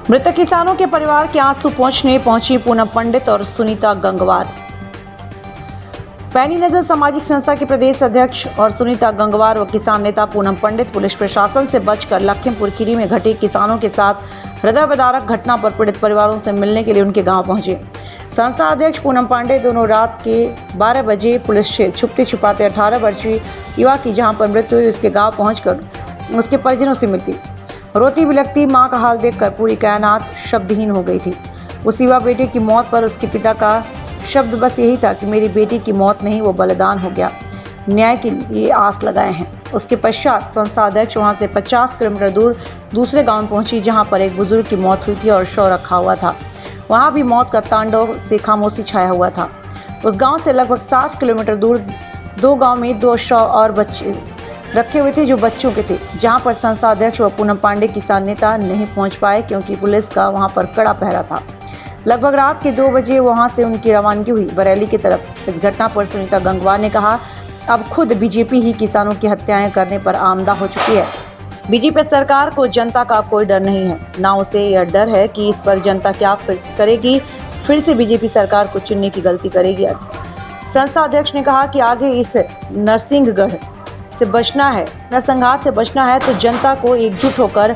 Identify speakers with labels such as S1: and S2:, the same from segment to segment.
S1: मृतक किसानों के परिवार के आंसू पहुंचने पहुंची पूनम पंडित और सुनीता गंगवार। पैनी नजर सामाजिक संस्था के प्रदेश अध्यक्ष और सुनीता गंगवार व किसान नेता पूनम पंडित पुलिस प्रशासन से बचकर लखीमपुर खीरी में घटे किसानों के साथ हृदय विदारक घटना पर पीड़ित परिवारों से मिलने के लिए उनके गांव पहुंचे। संस्था अध्यक्ष पूनम पांडे दोनों रात के 12 बजे पुलिस से छुपते छुपाते 18 वर्षीय युवा की जहां पर मृत्यु हुई उसके गांव पहुंचकर उसके परिजनों से मिलती। रोती बिलखती मां का हाल देखकर पूरी कायनात शब्दहीन हो गई थी। उस युवा बेटे की मौत पर उसके पिता का शब्द बस यही था कि मेरी बेटी की मौत नहीं, वो बलिदान हो गया। न्याय के लिए आस लगाए हैं। उसके पश्चात संस्था अध्यक्ष वहां से 50 किलोमीटर दूर दूसरे गांव में पहुंची जहां पर एक बुजुर्ग की मौत हुई थी और शव रखा हुआ था। वहां भी मौत का तांडव से खामोशी छाया हुआ था। उस गांव से लगभग 60 किलोमीटर दूर दो गांव में 2 शव और बच्चे रखे हुए थे जो बच्चों के थे, जहां पर संस्था अध्यक्ष व पूनम पांडे किसान नेता नहीं पहुंच पाए क्योंकि पुलिस का वहां पर कड़ा पहरा था। लगभग रात के 2 बजे वहां से उनकी रवानगी हुई बरेली की तरफ। इस घटना पर सुनीता गंगवार ने कहा, अब खुद बीजेपी ही किसानों की हत्याएं करने पर आमदा हो चुकी है। बीजेपी सरकार को जनता का कोई डर नहीं है, ना उसे यह डर है कि इस पर जनता क्या करेगी, फिर से बीजेपी सरकार को चुनने की गलती करेगी। संस्था अध्यक्ष ने कहा कि आगे इस नरसिंहगढ़ से बचना है, नरसंहार से बचना है तो जनता को एकजुट होकर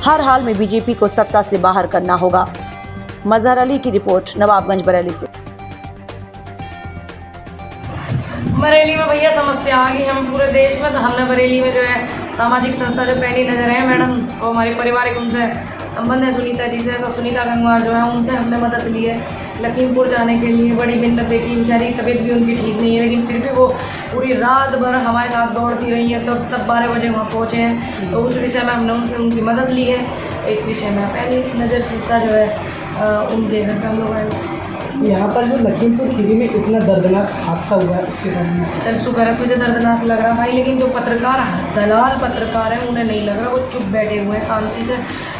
S1: हर हाल में बीजेपी को सत्ता से बाहर करना होगा। मजहर अली की रिपोर्ट, नवाबगंज बरेली से।
S2: बरेली में भैया समस्या आ गई हम पूरे देश में, तो हमने बरेली में जो है सामाजिक संस्था जो पैनी नजर है मैडम और हमारे पारिवारिक उनसे संबंध है सुनीता जी से, तो सुनीता गंगवार जो है उनसे हमने मदद ली है लखीमपुर जाने के लिए। बड़ी मिन्नत देखी, बेचारी तबीयत भी उनकी ठीक नहीं है, लेकिन फिर भी वो पूरी रात भर हमारे साथ दौड़ती रही है, तो तब 12 बजे वहाँ पहुँचे हैं। तो उस विषय में हमने उनसे उनकी मदद ली है। इस विषय में पैनी नज़र संस्था जो है उनके घर पर हम लोग आए।
S3: यहाँ पर जो लखीमपुर खीरी में इतना दर्दनाक हादसा हुआ है उसके बारे में
S2: चल शुक्र है तुझे दर्दनाक लग रहा भाई, लेकिन जो पत्रकार दलाल पत्रकार हैं उन्हें नहीं लग रहा, वो चुप बैठे हुए हैं शांति से।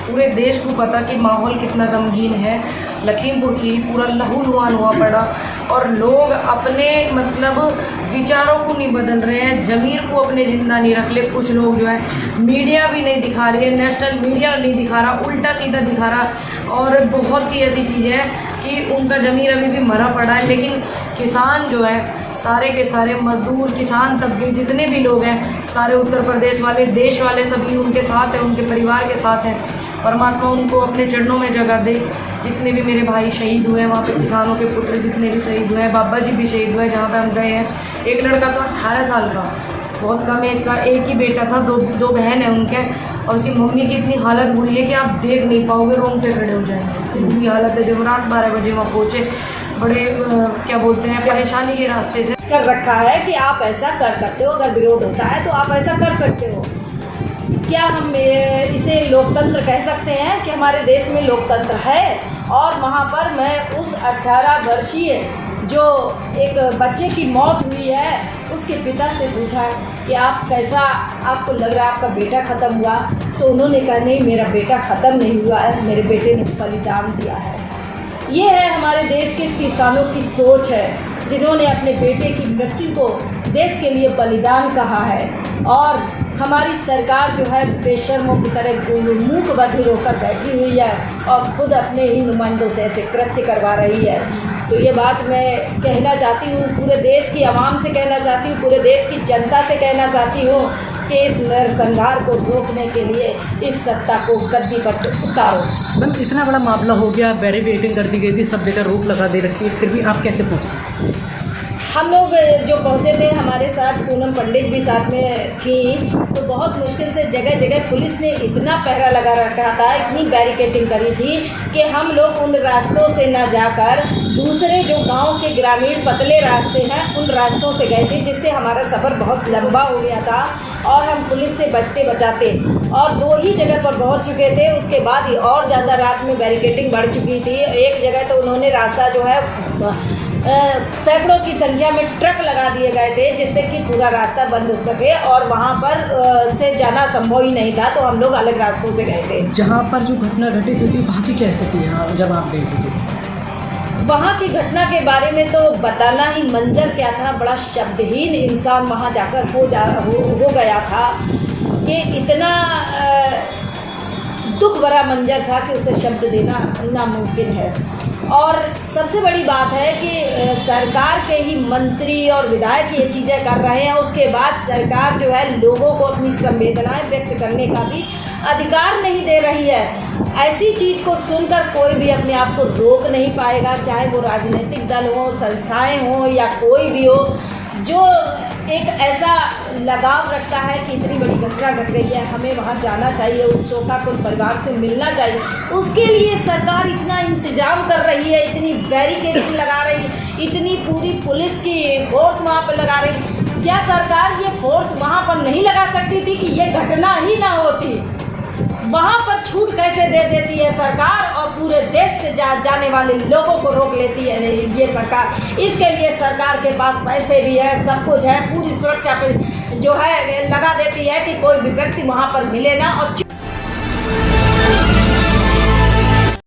S2: पूरे देश को पता कि माहौल कितना गमगीन है। लखीमपुर खीरी पूरा लहूलुहान हुआ पड़ा और लोग अपने मतलब विचारों को नहीं बदल रहे हैं, ज़मीर को अपने जिंदा नहीं रख ले। कुछ लोग जो है मीडिया भी नहीं दिखा रही है, नेशनल मीडिया नहीं दिखा रहा, उल्टा सीधा दिखा रहा, और बहुत सी ऐसी चीज़ें हैं कि उनका ज़मीर अभी भी मरा पड़ा है। लेकिन किसान जो है सारे के सारे मजदूर किसान तबके जितने भी लोग हैं सारे उत्तर प्रदेश वाले देश वाले सभी उनके साथ हैं, उनके परिवार के साथ हैं। परमात्मा उनको अपने चरणों में जगह दे। जितने भी मेरे भाई शहीद हुए हैं वहाँ पे किसानों के पुत्र जितने भी शहीद हुए हैं, बाबा जी भी शहीद हुए जहाँ पे हम गए हैं। एक लड़का तो 18 साल का, बहुत कम एज का, एक ही बेटा था, दो बहन है उनके, और उसकी मम्मी की इतनी हालत बुरी है कि आप देख नहीं पाओगे, रोंगटे खड़े हो जाएंगे। इतनी हालत है। जब रात 12 बजे वहाँ पहुँचे, बड़े क्या बोलते हैं परेशानी के रास्ते से
S4: कर रखा है कि आप ऐसा कर सकते हो, अगर विरोध होता है तो आप ऐसा कर सकते हो। क्या हम इसे लोकतंत्र कह सकते हैं कि हमारे देश में लोकतंत्र है? और वहाँ पर मैं उस 18 वर्षीय जो एक बच्चे की मौत हुई है उसके पिता से पूछा कि आप कैसा आपको लग रहा है आपका बेटा ख़त्म हुआ? तो उन्होंने कहा नहीं, मेरा बेटा ख़त्म नहीं हुआ है, मेरे बेटे ने बलिदान दिया है। ये है हमारे देश के किसानों की सोच है, जिन्होंने अपने बेटे की मृत्यु को देश के लिए बलिदान कहा है। और हमारी सरकार जो है बेशर्मों की तरह मूक बधिर होकर बैठी हुई है और खुद अपने ही नुमाइंदों से ऐसे कृत्य करवा रही है। तो ये बात मैं कहना चाहती हूँ, पूरे देश की आवाम से कहना चाहती हूँ, पूरे देश की जनता से कहना चाहती हूँ कि इस नरसंहार को रोकने के लिए इस सत्ता को गद्दी पर से उतारो।
S3: मैम इतना बड़ा मामला हो गया, बैरिकेडिंग कर दी गई थी, सब जगह रोक लगा दे रखी है, फिर भी आप कैसे पहुँचे?
S4: हम लोग जो पहुँचे थे, हमारे साथ पूनम पंडित भी साथ में थी, तो बहुत मुश्किल से जगह जगह पुलिस ने इतना पहरा लगा रखा था, इतनी बैरिकेडिंग करी थी कि हम लोग उन रास्तों से ना जाकर दूसरे जो गांव के ग्रामीण पतले रास्ते हैं उन रास्तों से गए थे, जिससे हमारा सफ़र बहुत लंबा हो गया था और हम पुलिस से बचते बचाते और 2 ही जगह पर पहुंच चुके थे। उसके बाद और ज़्यादा रात में बैरिकेडिंग बढ़ चुकी थी। एक जगह तो उन्होंने रास्ता जो है सैकड़ों की संख्या में ट्रक लगा दिए गए थे, जिससे कि पूरा रास्ता बंद हो सके और वहाँ पर से जाना संभव ही नहीं था, तो हम लोग अलग रास्तों से गए थे।
S3: जहाँ पर जो घटना घटित हुई थी वहाँ की क्या स्थिति है जब आप गए थे?
S4: वहाँ की घटना के बारे में तो बताना ही, मंजर क्या था, बड़ा शब्दहीन इंसान वहाँ जाकर हो गया था कि इतना दुख भरा मंजर था कि उसे शब्द देना नामुमकिन है। और सबसे बड़ी बात है कि सरकार के ही मंत्री और विधायक ये चीज़ें कर रहे हैं, उसके बाद सरकार जो है लोगों को अपनी संवेदनाएं व्यक्त करने का भी अधिकार नहीं दे रही है। ऐसी चीज़ को सुनकर कोई भी अपने आप को रोक नहीं पाएगा, चाहे वो राजनीतिक दल हो, संस्थाएं हो या कोई भी हो, जो एक ऐसा लगाव रखता है कि इतनी बड़ी घटना घट गई है, हमें वहाँ जाना चाहिए, उस शोकाकुल परिवार से मिलना चाहिए। उसके लिए सरकार इतना इंतजाम कर रही है, इतनी बैरिकेडिंग लगा रही है, इतनी पूरी पुलिस की फोर्स वहाँ पर लगा रही है। क्या सरकार ये फोर्स वहाँ पर नहीं लगा सकती थी कि ये घटना ही ना होती? वहाँ पर छूट कैसे दे देती है सरकार और पूरे देश से जाने वाले लोगों को रोक लेती है ये सरकार। इसके लिए सरकार के पास पैसे भी है, सब कुछ है, पूरी सुरक्षा पे जो है लगा देती है कि कोई भी व्यक्ति वहाँ पर मिले ना। और